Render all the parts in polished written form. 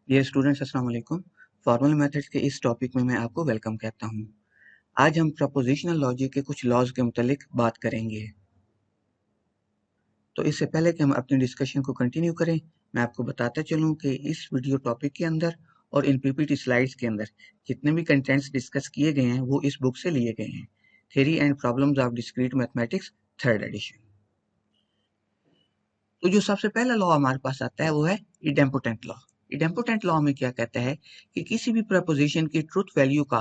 Dear students, अस्सलाम वालेकुम। Formal methods के इस टॉपिक में मैं आपको वेलकम कहता हूँ। आज हम प्रपोजिशनल लॉजिक के कुछ लॉज के मुतालिक बात करेंगे। तो इससे पहले कि हम अपनी डिस्कशन को कंटिन्यू करें, मैं आपको बताता चलूँ कि इस वीडियो टॉपिक के अंदर और इन पीपीटी स्लाइड्स के अंदर जितने भी कंटेंट्स डिस्कस किए गए हैं वो इस बुक से लिए गए हैं, theory and problems of discrete mathematics, 3rd edition. तो जो सबसे पहला लॉ हमारे पास आता है वो है इडेम्पोटेंट लॉ। इडेम्पोटेंट लॉ में क्या कहता है कि किसी भी प्रपोजिशन की ट्रुथ वैल्यू का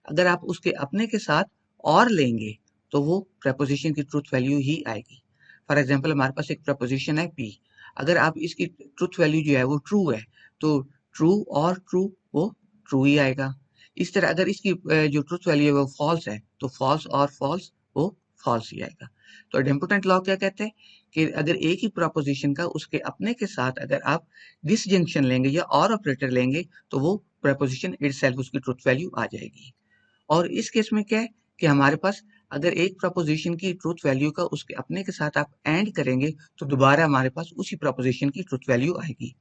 अगर आप उसके अपने के साथ और लेंगे तो वो प्रपोजिशन की ट्रुथ वैल्यू ही आएगी। फॉर एग्जाम्पल, हमारे पास एक प्रपोजिशन है पी, अगर आप इसकी ट्रुथ वैल्यू जो है वो ट्रू है तो ट्रू और ट्रू वो ट्रू ही आएगा। इस तरह अगर इसकी जो ट्रुथ वैल्यू है वो फॉल्स है तो फॉल्स और फॉल्स वो फॉल्स ही आएगा। तो इडेम्पोटेंट लॉ क्या कहते हैं कि अगर एक ही प्रपोजिशन का उसके अपने के साथ अगर आप डिसजंक्शन लेंगे या और ऑपरेटर लेंगे तो वो प्रपोजिशन इटसेल्फ उसकी ट्रुथ वैल्यू आ जाएगी। और इस केस में क्या है कि हमारे पास अगर एक प्रपोजिशन की ट्रुथ वैल्यू का उसके अपने के साथ आप एंड करेंगे तो दोबारा हमारे पास उसी प्रपोजिशन की ट्रुथ वैल्यू आएगी।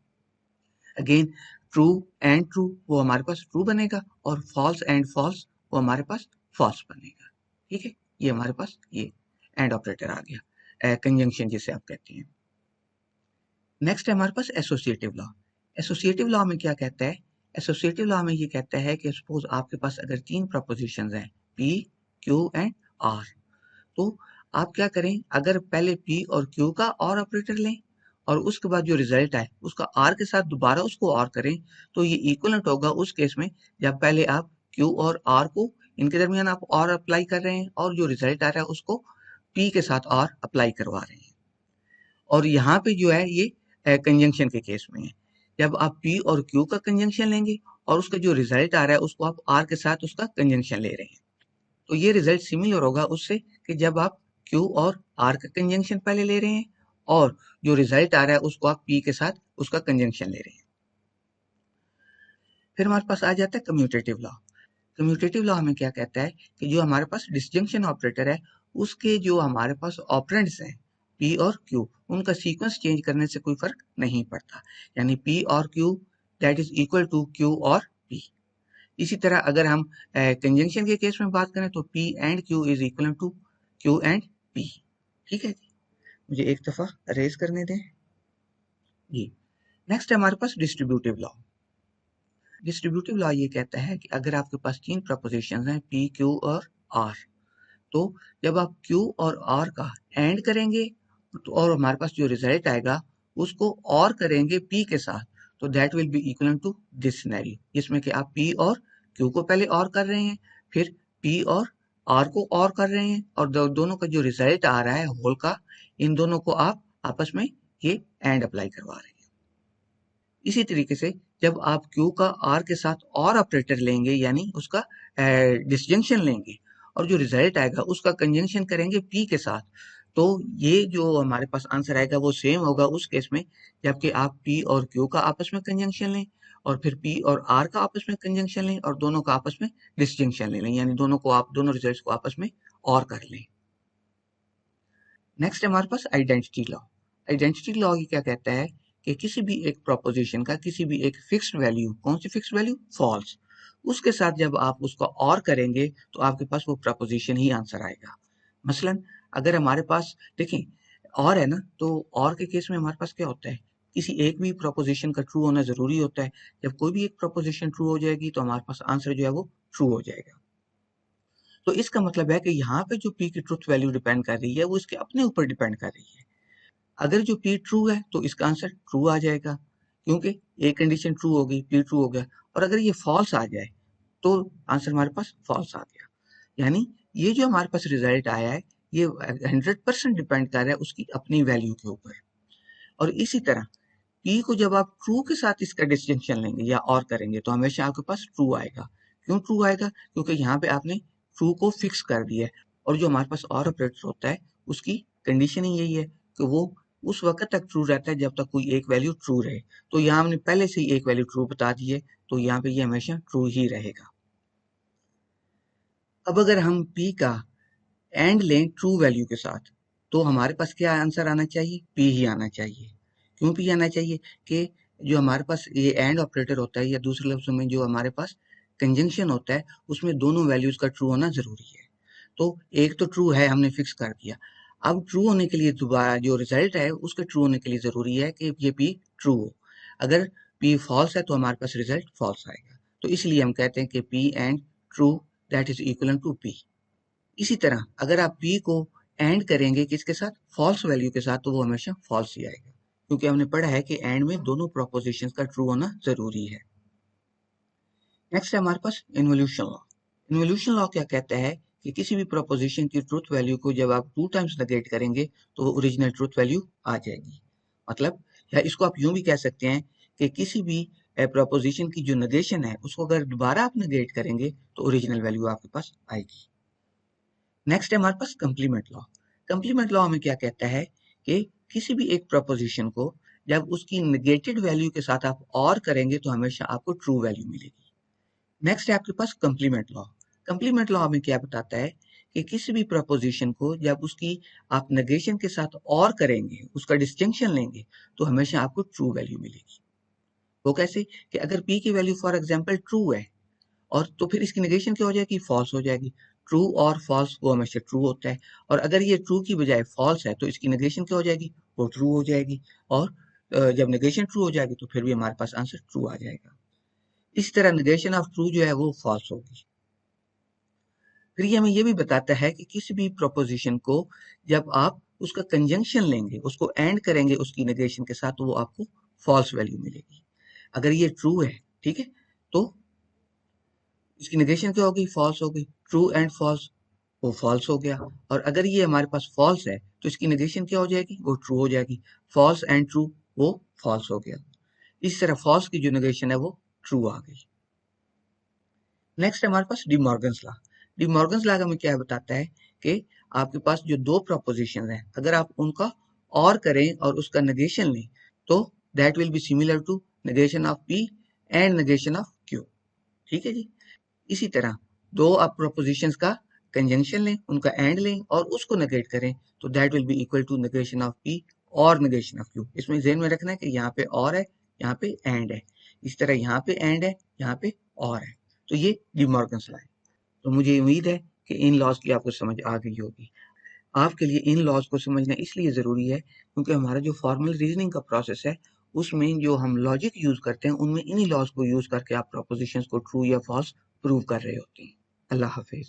अगेन ट्रू एंड ट्रू वो हमारे पास ट्रू बनेगा और फॉल्स एंड फॉल्स वो हमारे पास फॉल्स बनेगा। ठीक है, ये हमारे पास ये एंड ऑपरेटर आ गया, कंजंक्शन जिसे आप कहते हैं। नेक्स्ट है हमारे पास एसोसिएटिव लॉ। एसोसिएटिव लॉ में क्या कहता है? एसोसिएटिव लॉ में ये कहता है कि सपोज आपके पास अगर तीन प्रपोजिशंस हैं पी, क्यू एंड आर, तो आप क्या करें, अगर पहले पी और क्यू का और ऑपरेटर लें और उसके बाद जो रिजल्ट आए उसका आर के साथ दोबारा उसको और करें तो ये इक्वलेंट होगा उस केस में जब पहले आप क्यू और आर को इनके दरमियान आप और अप्लाई कर रहे हैं और जो रिजल्ट आ रहा है उसको पी के साथ और अप्लाई करवा रहे हैं। और यहाँ पे जो है ये कंजंक्शन के केस में है, जब आप पी और क्यू का कंजंक्शन लेंगे और उसका जो रिजल्ट आ रहा है उसको आप आर के साथ उसका कंजंक्शन ले रहे हैं, तो ये रिजल्ट सिमिलर होगा उससे कि जब आप क्यू और आर का कंजंक्शन पहले ले रहे हैं और जो रिजल्ट आ रहा है उसको आप पी के साथ उसका कंजंक्शन ले रहे हैं। फिर हमारे पास आ जाता है कम्यूटेटिव लॉ। कम्यूटेटिव लॉ हमें क्या कहता है कि जो हमारे पास डिसजंक्शन ऑपरेटर है उसके जो हमारे पास ऑपरेंड्स हैं पी और क्यू, उनका सीक्वेंस चेंज करने से कोई फर्क नहीं पड़ता, यानी पी और Q that is equal to Q और पी। इसी तरह अगर हम कंजंक्शन के केस में बात करें तो P and Q is equal to Q and P. ठीक है जी, मुझे एक दफा अरेज करने दें जी। नेक्स्ट है हमारे पास डिस्ट्रीब्यूटिव लॉ। डिस्ट्रीब्यूटिव लॉ ये कहता है कि अगर आपके पास तीन प्रपोजिशन हैं पी, क्यू और आर, तो जब आप क्यू और आर का एंड करेंगे तो और हमारे पास जो रिजल्ट आएगा उसको और करेंगे पी के साथ, तो that will be equal to this scenario, जिसमें कि आप पी और क्यू को पहले और कर रहे हैं, फिर पी और आर को और कर रहे हैं और दोनों का जो रिजल्ट आ रहा है होल का, इन दोनों को आप आपस में ये एंड अप्लाई करवा रहे हैं। इसी तरीके से जब आप क्यू का आर के साथ और ऑपरेटर लेंगे यानी उसका डिसजंक्शन लेंगे और जो रिजल्ट आएगा उसका कंजंक्शन करेंगे पी के साथ, तो ये जो हमारे पास आंसर आएगा वो सेम होगा उस केस में जबकि आप पी और क्यू का आपस में कंजंक्शन लें और फिर पी और आर का आपस में कंजंक्शन लें और दोनों का आपस में डिसजंक्शन ले लें, यानी दोनों को आप दोनों रिजल्ट्स को आपस में और कर लें। नेक्स्ट है हमारे पास आइडेंटिटी लॉ। आइडेंटिटी लॉ ये क्या कहता है कि किसी भी एक प्रोपोजिशन का किसी भी एक फिक्स्ड वैल्यू, कौन सी फिक्स्ड वैल्यू, फॉल्स, उसके साथ जब आप उसका और करेंगे तो आपके पास वो प्रपोजिशन ही आंसर आएगा। मसलन अगर हमारे पास देखें और है ना, तो और के केस में हमारे पास क्या होता है, किसी एक भी प्रोपोजिशन का ट्रू होना जरूरी होता है। जब कोई भी एक प्रोपोजिशन ट्रू हो जाएगी तो हमारे पास आंसर जो है वो ट्रू हो जाएगा। तो इसका मतलब है कि यहाँ पे जो पी की ट्रुथ वैल्यू डिपेंड कर रही है वो इसके अपने ऊपर डिपेंड कर रही है। अगर जो पी ट्रू है तो इसका आंसर ट्रू आ जाएगा क्योंकि एक कंडीशन ट्रू हो गई, पी ट्रू हो गया। और अगर ये फॉल्स आ जाए तो आंसर हमारे पास फॉल्स आ गया। यानी ये जो हमारे पास रिजल्ट आया है ये 100% डिपेंड कर रहा है उसकी अपनी वैल्यू के ऊपर। और इसी तरह पी को जब आप ट्रू के साथ इसका डिस्टिंक्शन लेंगे या और करेंगे तो हमेशा आपके पास ट्रू आएगा। क्यों ट्रू आएगा? क्योंकि यहाँ पे आपने ट्रू को फिक्स कर दिया है और जो हमारे पास और ऑपरेटर होता है उसकी कंडीशन ही यही है कि वो उस वक्त तक ट्रू रहता है जब तक कोई एक वैल्यू ट्रू रहे। तो यहाँ हमने पहले से ही एक वैल्यू ट्रू बता दी है तो यहाँ पे ये हमेशा ट्रू ही रहेगा। अब अगर हम पी का एंड लें ट्रू वैल्यू के साथ तो हमारे पास क्या आंसर आना चाहिए? पी ही आना चाहिए। क्यों पी आना चाहिए? कि जो हमारे पास ये एंड ऑपरेटर होता है या दूसरे लफ्जों में जो हमारे पास कंजंक्शन होता है उसमें दोनों वैल्यूज का ट्रू होना जरूरी है। तो एक तो ट्रू है हमने फिक्स कर दिया। अब ट्रू होने के लिए दोबारा जो रिजल्ट है उसके ट्रू होने के लिए जरूरी है कि ये पी ट्रू हो। अगर पी फॉल्स है तो हमारे पास रिजल्ट फॉल्स आएगा। तो इसलिए हम कहते हैं कि P and true that is equal to P. इसी तरह अगर आप p को एंड करेंगे किसके साथ, फॉल्स वैल्यू के साथ, तो वो हमेशा फॉल्स ही आएगा, क्योंकि हमने पढ़ा है कि एंड में दोनों प्रोपोजिशंस का ट्रू होना जरूरी है। नेक्स्ट है हमारे पास इन्वोल्यूशन लॉ। इन्वोल्यूशन लॉ क्या कहता है कि किसी भी प्रोपोजिशन की ट्रूथ वैल्यू को जब आप 2 टाइम्स नेगेट करेंगे तो वो ओरिजिनल ट्रूथ वैल्यू आ जाएगी। मतलब या इसको आप यूं भी कह सकते हैं कि किसी भी प्रोपोजिशन की जो नेगेशन है उसको अगर दोबारा आप नेगेट करेंगे तो ओरिजिनल वैल्यू आपके पास आएगी। नेक्स्ट है हमारे पास कंप्लीमेंट लॉ। कंप्लीमेंट लॉ में क्या कहता है कि किसी भी एक प्रोपोजिशन को जब उसकी नेगेटेड वैल्यू के साथ आप और करेंगे तो हमेशा आपको ट्रू वैल्यू मिलेगी। नेक्स्ट है आपके पास कंप्लीमेंट लॉ। कंप्लीमेंट लॉ में क्या बताता है कि किसी भी प्रोपोजिशन को जब उसकी आप नेगेशन के साथ और करेंगे, उसका डिस्टिंक्शन लेंगे, तो हमेशा आपको ट्रू वैल्यू मिलेगी। वो कैसे कि अगर p की वैल्यू फॉर एग्जांपल ट्रू है और तो फिर इसकी नेगेशन क्या हो जाएगी, फॉल्स हो जाएगी। ट्रू और फॉल्स वो हमेशा ट्रू होता है, और अगर ये ट्रू की बजाय फॉल्स है तो इसकी नेगेशन क्या हो जाएगी, वो ट्रू हो जाएगी। और जब नेगेशन ट्रू हो जाएगी तो फिर भी हमारे पास आंसर ट्रू आ जाएगा। इस तरह नेगेशन ऑफ ट्रू जो है वो फॉल्स होगी। फिर ये हमें ये भी बताता है कि किसी भी प्रोपोजिशन को जब आप उसका कंजंक्शन लेंगे, उसको एंड करेंगे उसकी नेगेशन के साथ, तो वो आपको फॉल्स वैल्यू मिलेगी। अगर ये ट्रू है, ठीक है, तो इसकी नेगेशन क्या होगी, फॉल्स होगी। ट्रू एंड फॉल्स, वो फॉल्स हो गया। और अगर ये हमारे पास फॉल्स है तो इसकी नेगेशन क्या हो जाएगी, वो ट्रू हो जाएगी। फॉल्स एंड ट्रू, वो फॉल्स हो गया। इस तरह फॉल्स की जो नेगेशन है वो ट्रू आ गई। नेक्स्ट है हमारे पास डिमॉर्गन्स लॉ। डिमॉर्गन्स लॉ हमें क्या बताता है कि आपके पास जो दो प्रोपोजिशन है, अगर आप उनका और करें और उसका नेगेशन लें तो that will be similar to negation of P and negation of Q. ठीक है जी। इसी तरह दो आप प्रोपोजिशंस का कंजंक्शन लें, उनका एंड लें और उसको नेगेट करें तो that will be equal to negation of P और नेगेशन ऑफ क्यू। इसमें ध्यान में रखना है कि यहाँ पे और है, यहाँ पे एंड है। इस तरह यहाँ पे एंड है, यहाँ पे और है। तो ये डिमॉर्गन्स लॉ है। तो मुझे उम्मीद है कि इन लॉज की आपको समझ आ गई होगी। आपके लिए इन लॉज को समझना इसलिए ज़रूरी है क्योंकि हमारा जो फॉर्मल रीजनिंग का प्रोसेस है उसमें जो हम लॉजिक यूज़ करते हैं उनमें इन्हीं लॉज को यूज़ करके आप प्रोपोजिशंस को ट्रू या फॉल्स प्रूव कर रहे होते हैं। अल्लाह हाफिज़।